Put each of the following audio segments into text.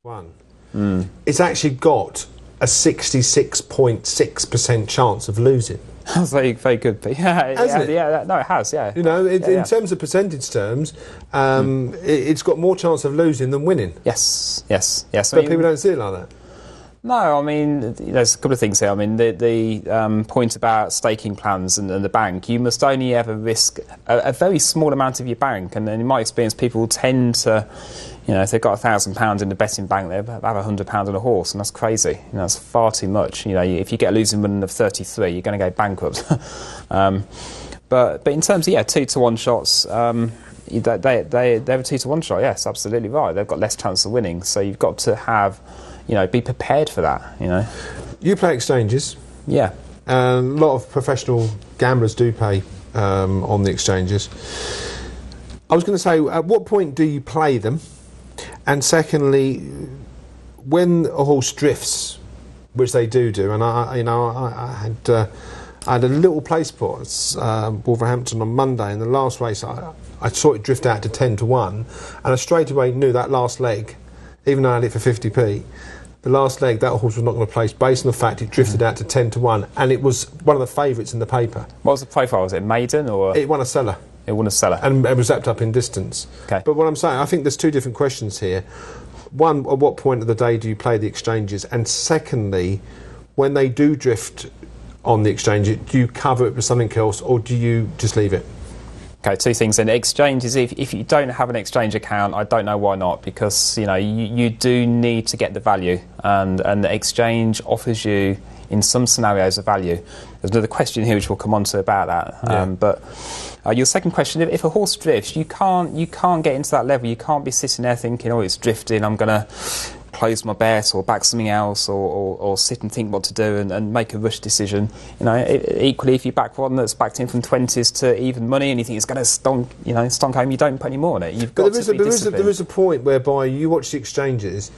one. It's actually got a 66.6% chance of losing. That's very, very good. No, it has, yeah. You know, in terms of percentage terms, it's got more chance of losing than winning. Yes. But people don't see it like that. No, I mean, there's a couple of things here. I mean, the point about staking plans and the bank, you must only ever risk a very small amount of your bank. And in my experience, people tend to, if they've got £1,000 in the betting bank, they have £100 on a horse, and that's crazy. That's far too much. If you get a losing run of 33, you're going to go bankrupt. But in terms of 2-to-1 shots, they're a 2-to-1 shot. Yes, absolutely right. They've got less chance of winning, so you've got to have. Be prepared for that, You play exchanges. Yeah. A lot of professional gamblers do play on the exchanges. I was going to say, at what point do you play them? And secondly, when a horse drifts, which they do, and I had a little place put at Wolverhampton on Monday. In the last race, I saw it drift out to 10-1, and I straight away knew that last leg, even though I had it for 50p, the last leg, that horse was not going to place based on the fact it drifted out to 10-1, and it was one of the favourites in the paper. What was the profile? Was it maiden or? It won a seller. It won a seller. And it was zapped up in distance. Okay. But what I'm saying, I think there's two different questions here. One, at what point of the day do you play the exchanges? And secondly, when they do drift on the exchange, do you cover it with something else, or do you just leave it? Okay, two things. And exchanges, if you don't have an exchange account, I don't know why not, because you do need to get the value, and the exchange offers you in some scenarios a value. There's another question here which we'll come on to about that. But your second question, if a horse drifts, you can't get into that level. You can't be sitting there thinking, oh, it's drifting, I'm going to close my bet or back something else, or sit and think what to do and make a rush decision. Equally, if you back one that's backed in from 20s to even money and you think it's going to stonk home, you don't put any more on it. You've got to be disciplined. There is a point whereby you watch the exchanges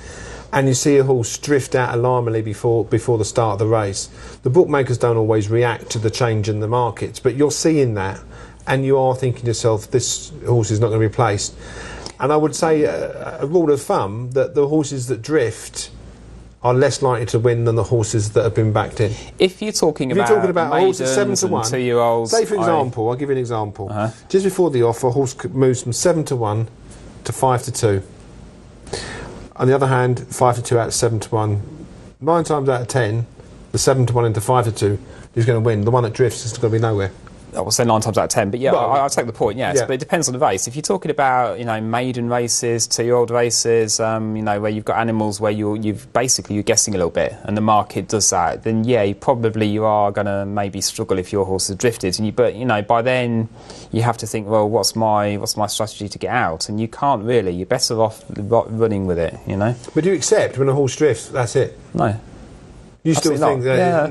and you see a horse drift out alarmingly before the start of the race. The bookmakers don't always react to the change in the markets, but you're seeing that and you are thinking to yourself, this horse is not going to be placed. And I would say a rule of thumb that the horses that drift are less likely to win than the horses that have been backed in. If you're talking about a horse that's 7-1, 2-year-olds, say for example, I'll give you an example. Just before the offer, a horse moves from 7-1 to 5-2. On the other hand, 5-2 out of 7-1, 9 times out of 10, the 7-1 into 5-2 is going to win. The one that drifts is going to be nowhere. I will say 9 times out of 10, but I'll take the point, yes. Yeah. But it depends on the race. If you're talking about, maiden races, 2-year-old races, where you've got animals where you're guessing a little bit, and the market does that, then you are going to maybe struggle if your horse has drifted. But by then you have to think, well, what's my strategy to get out? And you can't really. You're better off running with it. But do you accept when a horse drifts? That's it. No. You still think that? Yeah.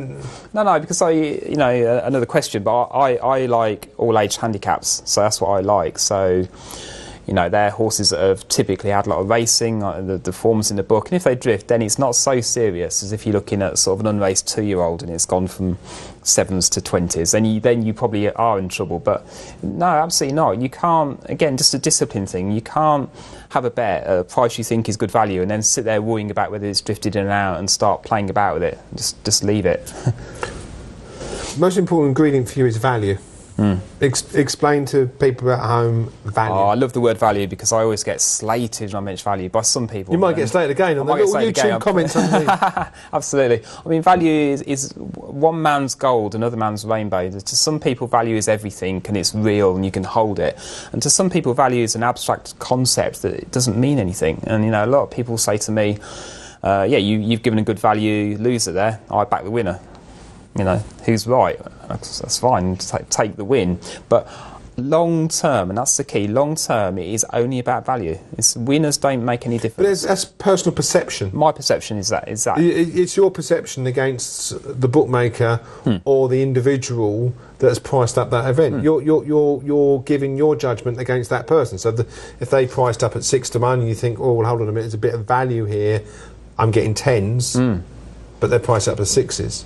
No, because another question, but I like all-age handicaps, so that's what I like. So, they're horses that have typically had a lot of racing, the forms in the book, and if they drift, then it's not so serious as if you're looking at sort of an unraced 2-year-old and it's gone from 7s to 20s, then you probably are in trouble. But no, absolutely not. You can't, again, just a discipline thing, you can't have a bet at a price you think is good value and then sit there worrying about whether it's drifted in and out and start playing about with it. Just leave it. Most important ingredient for you is value. Explain to people at home value. I love the word value because I always get slated when I mention value by some people. You might get slated again on the little YouTube comments underneath. Absolutely. I mean, value is one man's gold, another man's rainbow. To some people, value is everything and it's real and you can hold it. And to some people, value is an abstract concept that it doesn't mean anything. And, a lot of people say to me, you've given a good value loser there. I back the winner. Who's right? That's fine, take the win. But long term, and that's the key, long term, it is only about value. Winners don't make any difference. But that's personal perception. My perception is that. It's your perception against the bookmaker or the individual that has priced up that event. You're giving your judgment against that person. So if they priced up at 6-1 and you think, oh, well, hold on a minute, there's a bit of value here, I'm getting 10s, but they're priced up at 6s.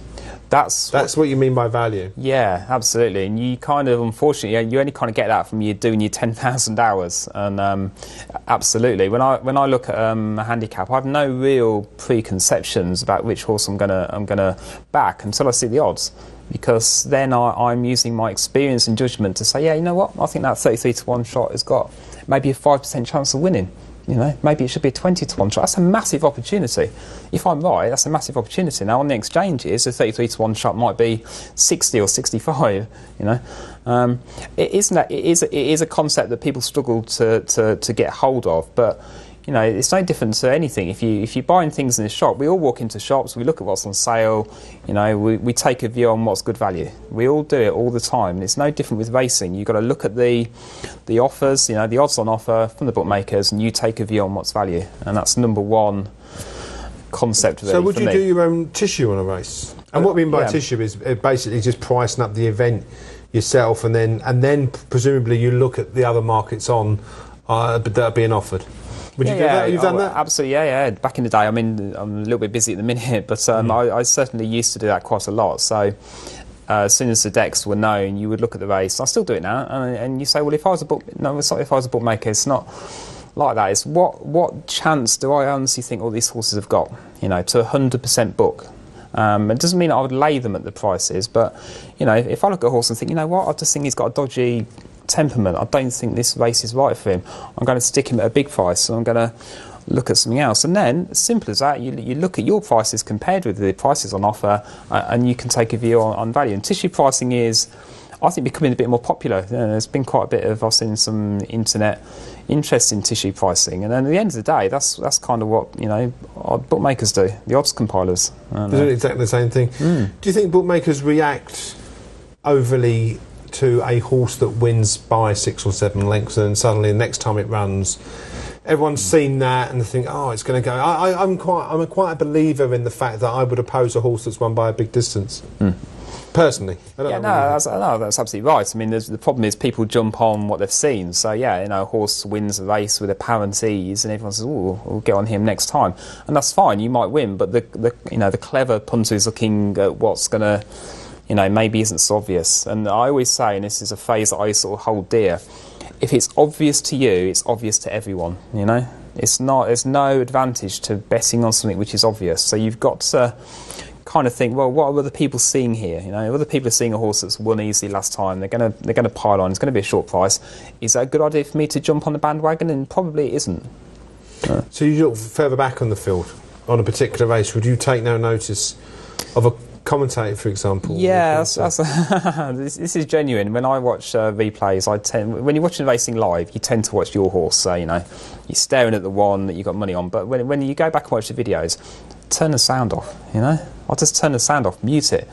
That's what you mean by value. Yeah, absolutely. And you kind of, unfortunately, you only kind of get that from you doing your 10,000 hours. And absolutely, when I look at a handicap, I have no real preconceptions about which horse I'm gonna back until I see the odds, because then I'm using my experience and judgment to say, yeah, you know what, I think that 33 to 1 shot has got maybe a 5% chance of winning. You know, maybe it should be a 20 to 1 shot. That's a massive opportunity. If I'm right, that's a massive opportunity. Now, on the exchanges, a 33 to 1 shot might be 60 or 65, you know. It is a concept that people struggle to get hold of, but, you know, it's no different to anything. If you're buying things in a shop, we all walk into shops, we look at what's on sale, you know, we take a view on what's good value. We all do it all the time. It's no different with racing. You've got to look at the offers, you know, the odds on offer from the bookmakers, and you take a view on what's value. And that's number one concept really. So would you do your own tissue on a race? And what I mean by tissue is basically just pricing up the event yourself, and then presumably you look at the other markets on that are being offered. Would you do that? You've done that? Absolutely, yeah. Back in the day, I mean, I'm a little bit busy at the minute, but I certainly used to do that quite a lot. So as soon as the decks were known, you would look at the race. I still do it now, and you say, well, if I was a bookmaker, it's not like that. It's what chance do I honestly think all these horses have got, you know, to 100% book. It doesn't mean I would lay them at the prices, but, you know, if I look at a horse and think, you know what, I just think he's got a dodgy temperament, I don't think this race is right for him, I'm going to stick him at a big price, and I'm going to look at something else. And then, as simple as that, you look at your prices compared with the prices on offer, and you can take a view on value. And tissue pricing is, I think, becoming a bit more popular. You know, there's been quite a bit of, I've seen some internet interest in tissue pricing, and then at the end of the day, that's kind of what, you know, our bookmakers do, the odds compilers. They're doing exactly the same thing. Do you think bookmakers react overly to a horse that wins by 6 or 7 lengths, and then suddenly the next time it runs, everyone's seen that and they think, oh, it's going to go? I'm quite a believer in the fact that I would oppose a horse that's won by a big distance. Personally, I don't know. That's absolutely right. I mean, the problem is people jump on what they've seen. So yeah, you know, a horse wins a race with apparent ease, and everyone says, "Oh, we'll get on him next time," and that's fine. You might win, but the clever punter is looking at what's going to, you know, maybe isn't so obvious. And I always say, and this is a phrase that I sort of hold dear, if it's obvious to you, it's obvious to everyone, you know? There's no advantage to betting on something which is obvious. So you've got to kind of think, well, what are other people seeing here? You know, other people are seeing a horse that's won easily last time. They're going to pile on. It's going to be a short price. Is that a good idea for me to jump on the bandwagon? And probably it isn't. So you look further back on the field, on a particular race, would you take no notice of a commentator, for example? Yeah, this is genuine. When I watch replays, when you're watching racing live, you tend to watch your horse. So, you know, you're staring at the one that you got money on. But when you go back and watch the videos, turn the sound off, you know? I'll just turn the sound off, mute it.